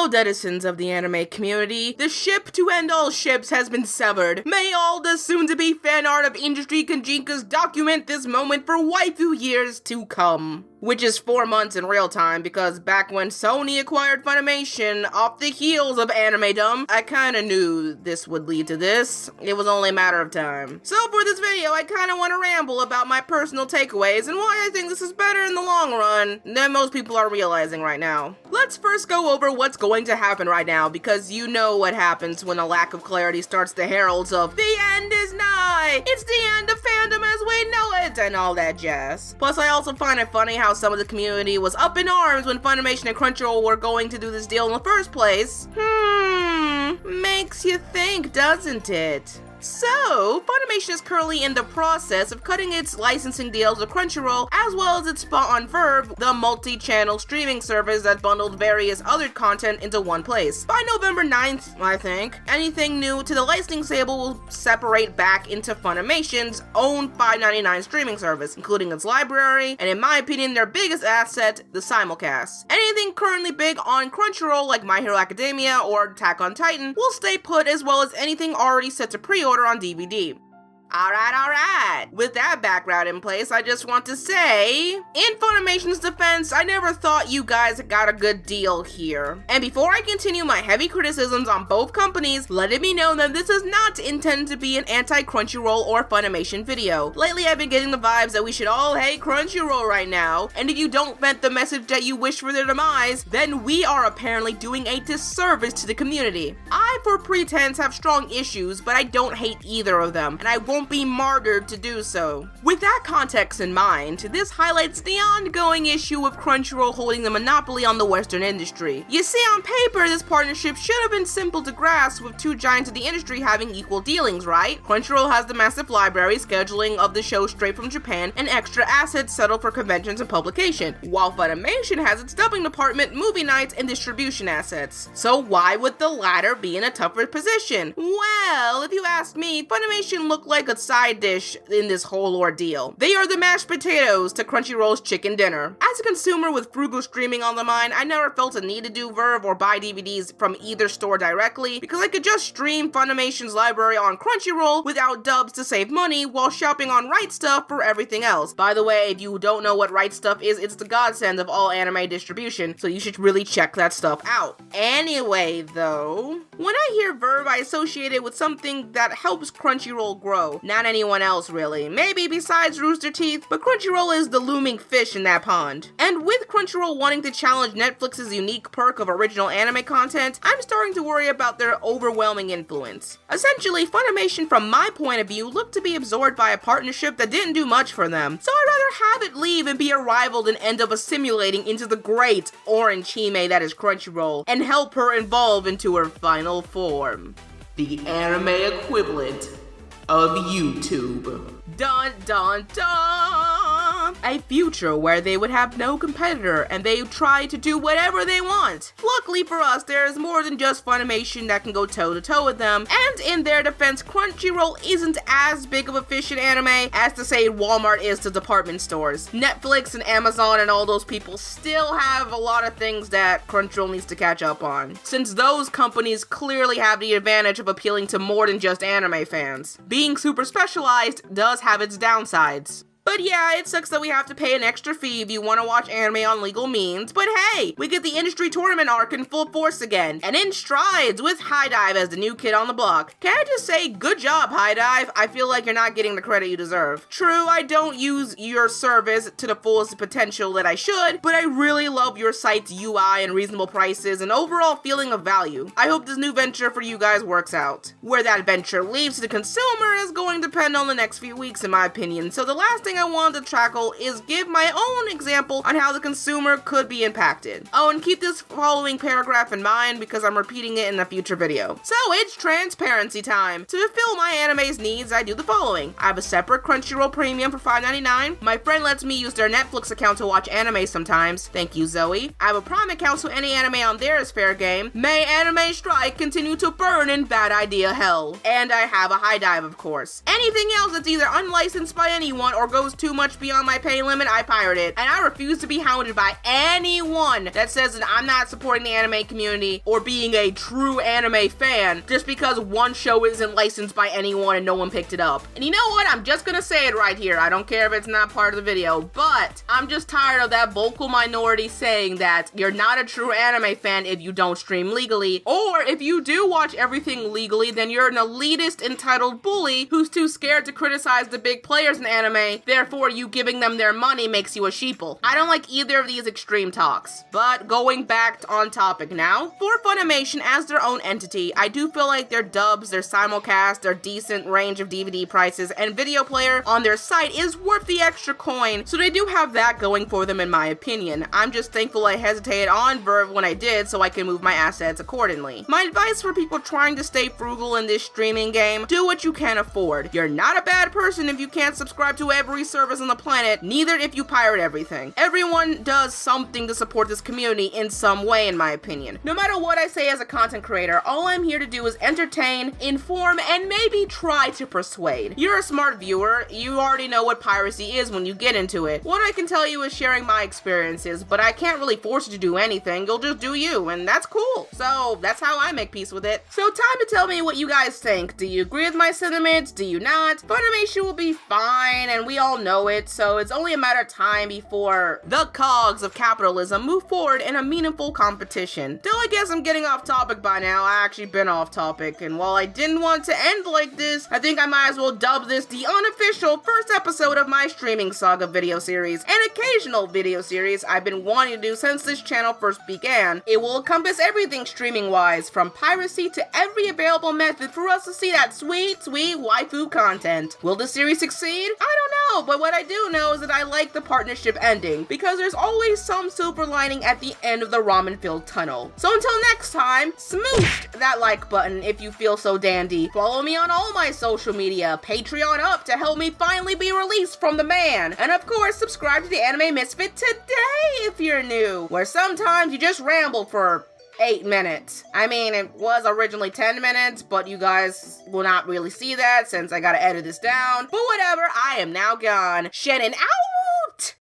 Fellow denizens of the anime community, the ship to end all ships has been severed. May all the soon-to-be fan art of industry Kanjinkas document this moment for waifu years to come. Which is 4 months in real time, because back when Sony acquired Funimation off the heels of Animedom, I kinda knew this would lead to this. It was only a matter of time. So for this video, I kinda wanna ramble about my personal takeaways and why I think this is better in the long run than most people are realizing right now. Let's first go over what's going to happen right now, because you know what happens when a lack of clarity starts the heralds of "the end is nigh, it's the end of fandom as we know it," and all that jazz. Plus, I also find it funny how some of the community was up in arms when Funimation and Crunchyroll were going to do this deal in the first place. Makes you think, doesn't it? So, Funimation is currently in the process of cutting its licensing deals with Crunchyroll, as well as its spot on Verve, the multi-channel streaming service that bundled various other content into one place. By November 9th, I think, anything new to the licensing stable will separate back into Funimation's own $5.99 streaming service, including its library, and in my opinion, their biggest asset, the simulcast. Anything currently big on Crunchyroll, like My Hero Academia or Attack on Titan, will stay put, as well as anything already set to pre-order on DVD. Alright. With that background in place, I just want to say, in Funimation's defense, I never thought you guys got a good deal here. And before I continue my heavy criticisms on both companies, let it be known that this is not intended to be an anti-Crunchyroll or Funimation video. Lately, I've been getting the vibes that we should all hate Crunchyroll right now, and if you don't vent the message that you wish for their demise, then we are apparently doing a disservice to the community. I, for pretense, have strong issues, but I don't hate either of them, and I won't be martyred to do so. With that context in mind, this highlights the ongoing issue of Crunchyroll holding the monopoly on the Western industry. You see, on paper, this partnership should have been simple to grasp, with two giants of the industry having equal dealings, right? Crunchyroll has the massive library, scheduling of the show straight from Japan, and extra assets settled for conventions and publication, while Funimation has its dubbing department, movie nights, and distribution assets. So why would the latter be in a tougher position? Well, if you ask me, Funimation looked like a side dish in this whole ordeal. They are the mashed potatoes to Crunchyroll's chicken dinner. As a consumer with frugal streaming on the mind, I never felt a need to do Verve or buy DVDs from either store directly, because I could just stream Funimation's library on Crunchyroll without dubs to save money while shopping on Right Stuff for everything else. By the way, if you don't know what Right Stuff is, it's the godsend of all anime distribution, so you should really check that stuff out. Anyway, though, when I hear Verve, I associate it with something that helps Crunchyroll grow. Not anyone else, really. Maybe besides Rooster Teeth, but Crunchyroll is the looming fish in that pond. And with Crunchyroll wanting to challenge Netflix's unique perk of original anime content, I'm starting to worry about their overwhelming influence. Essentially, Funimation, from my point of view, looked to be absorbed by a partnership that didn't do much for them. So I'd rather have it leave and be a rival than end up assimilating into the great orange hime that is Crunchyroll, and help her evolve into her final form. The anime equivalent of YouTube. Dun dun dun! A future where they would have no competitor and they try to do whatever they want. Luckily for us, there is more than just Funimation that can go toe to toe with them, and in their defense, Crunchyroll isn't as big of a fish in anime as to say Walmart is to department stores. Netflix and Amazon and all those people still have a lot of things that Crunchyroll needs to catch up on, since those companies clearly have the advantage of appealing to more than just anime fans. Being super specialized does have its downsides. But yeah, it sucks that we have to pay an extra fee if you want to watch anime on legal means, but hey, we get the industry tournament arc in full force again, and in strides with HIDIVE as the new kid on the block. Can I just say, good job, HIDIVE? I feel like you're not getting the credit you deserve. True, I don't use your service to the fullest potential that I should, but I really love your site's UI and reasonable prices and overall feeling of value. I hope this new venture for you guys works out. Where that venture leaves to the consumer is going to depend on the next few weeks, in my opinion, so the last thing I wanted to tackle is give my own example on how the consumer could be impacted. Oh, and keep this following paragraph in mind because I'm repeating it in a future video. So it's transparency time. To fulfill my anime's needs, I do the following. I have a separate Crunchyroll premium for $5.99. My friend lets me use their Netflix account to watch anime sometimes. Thank you, Zoe. I have a Prime account so any anime on there is fair game. May anime strike continue to burn in bad idea hell. And I have a HIDIVE, of course. Anything else that's either unlicensed by anyone or goes goes too much beyond my pay limit, I pirate it. And I refuse to be hounded by anyone that says that I'm not supporting the anime community or being a true anime fan just because one show isn't licensed by anyone and no one picked it up. And you know what? I'm just gonna say it right here. I don't care if it's not part of the video, but I'm just tired of that vocal minority saying that you're not a true anime fan if you don't stream legally, or if you do watch everything legally, then you're an elitist entitled bully who's too scared to criticize the big players in anime, therefore you giving them their money makes you a sheeple. I don't like either of these extreme talks. But going back on topic now, for Funimation as their own entity, I do feel like their dubs, their simulcast, their decent range of DVD prices, and video player on their site is worth the extra coin, so they do have that going for them in my opinion. I'm just thankful I hesitated on Verve when I did so I can move my assets accordingly. My advice for people trying to stay frugal in this streaming game, do what you can afford. You're not a bad person if you can't subscribe to every service on the planet, neither if you pirate everything. Everyone does something to support this community in some way in my opinion. No matter what I say as a content creator, all I'm here to do is entertain, inform, and maybe try to persuade. You're a smart viewer, you already know what piracy is when you get into it. What I can tell you is sharing my experiences, but I can't really force you to do anything, you'll just do you, and that's cool. So that's how I make peace with it. So time to tell me what you guys think. Do you agree with my sentiments? Do you not? Funimation will be fine, and we all know it, so it's only a matter of time before the cogs of capitalism move forward in a meaningful competition. Though I guess I'm getting off topic by now, I actually been off topic, and while I didn't want to end like this, I think I might as well dub this the unofficial first episode of my Streaming Saga video series, an occasional video series I've been wanting to do since this channel first began. It will encompass everything streaming-wise, from piracy to every available method for us to see that sweet, sweet waifu content. Will the series succeed? I don't know, but what I do know is that I like the partnership ending, because there's always some silver lining at the end of the ramen-filled tunnel. So until next time, smoosh that like button if you feel so dandy. Follow me on all my social media, Patreon up to help me finally be released from the man, and of course subscribe to the Anime Misfit today if you're new, where sometimes you just ramble for 8 minutes. I mean, it was originally 10 minutes, but you guys will not really see that since I gotta edit this down. But whatever, I am now gone. Shannen out!